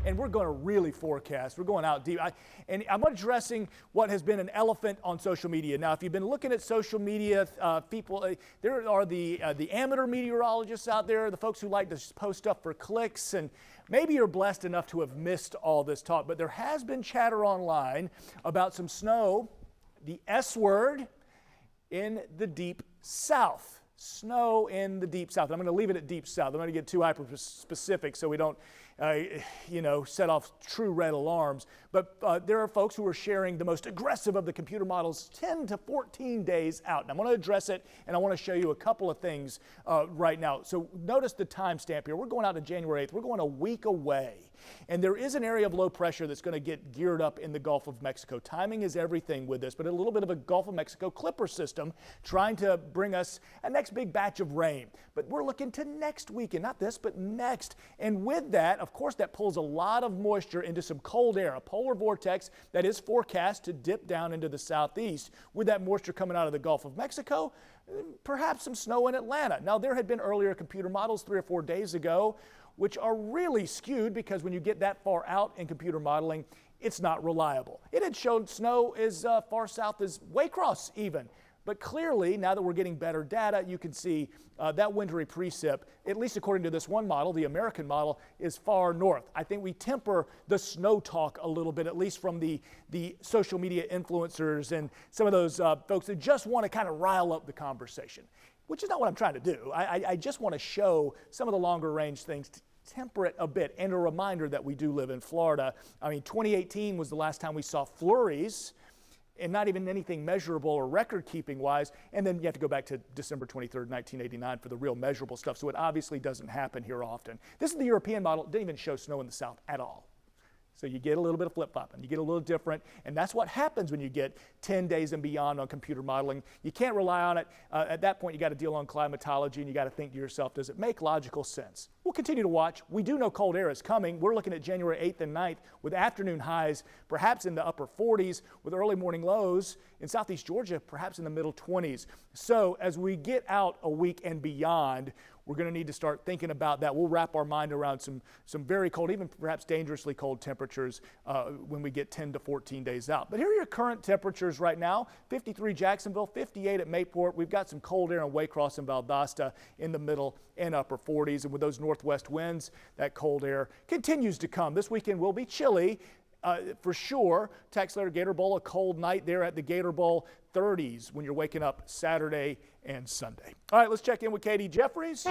and we're going to really forecast. We're going out deep. And I'm addressing what has been an elephant on social media. Now, if you've been looking at social media, people, there are the amateur meteorologists out there, the folks who like to post stuff for clicks, and maybe you're blessed enough to have missed all this talk, but there has been chatter online about some snow, the S word, in the deep south. Snow in the deep south. I'm going to leave it at deep south. I'm going to get too hyper specific so we don't, set off true red alarms. But there are folks who are sharing the most aggressive of the computer models 10 to 14 days out. And I'm going to address it, and I want to show you a couple of things right now. So notice the timestamp here. We're going out to January 8th. We're going a week away. And there is an area of low pressure that's going to get geared up in the Gulf of Mexico. Timing is everything with this, but a little bit of a Gulf of Mexico clipper system trying to bring us a next big batch of rain. But we're looking to next weekend, not this, but next. And with that, of course, that pulls a lot of moisture into some cold air, a polar vortex that is forecast to dip down into the southeast. With that moisture coming out of the Gulf of Mexico, perhaps some snow in Atlanta. Now, there had been earlier computer models 3 or 4 days ago, which are really skewed because when you get that far out in computer modeling, it's not reliable. It had showed snow as far south as Waycross even. But clearly, now that we're getting better data, you can see that wintry precip, at least according to this one model, the American model, is far north. I think we temper the snow talk a little bit, at least from the social media influencers and some of those folks that just want to kind of rile up the conversation, which is not what I'm trying to do. I just want to show some of the longer range things, to temper it a bit, and a reminder that we do live in Florida. I mean, 2018 was the last time we saw flurries, and not even anything measurable or record-keeping wise, and then you have to go back to December 23rd, 1989 for the real measurable stuff, so it obviously doesn't happen here often. This is the European model. It didn't even show snow in the south at all. So you get a little bit of flip-flopping, you get a little different, and that's what happens when you get 10 days and beyond on computer modeling. You can't rely on it. At that point, you got to deal on climatology, and you got to think to yourself, does it make logical sense? We'll continue to watch. We do know cold air is coming. We're looking at January 8th and 9th with afternoon highs perhaps in the upper 40s with early morning lows in southeast Georgia, perhaps in the middle 20s. So as we get out a week and beyond, we're going to need to start thinking about that. We'll wrap our mind around some very cold, even perhaps dangerously cold temperatures when we get 10 to 14 days out. But here are your current temperatures right now. 53 Jacksonville, 58 at Mayport. We've got some cold air in Waycross and Valdosta in the middle and upper 40s. And with those northwest winds, that cold air continues to come. This weekend will be chilly. For sure. Tax Later Gator Bowl, a cold night there at the Gator Bowl, 30s when you're waking up Saturday and Sunday. All right, let's check in with Katie Jeffries.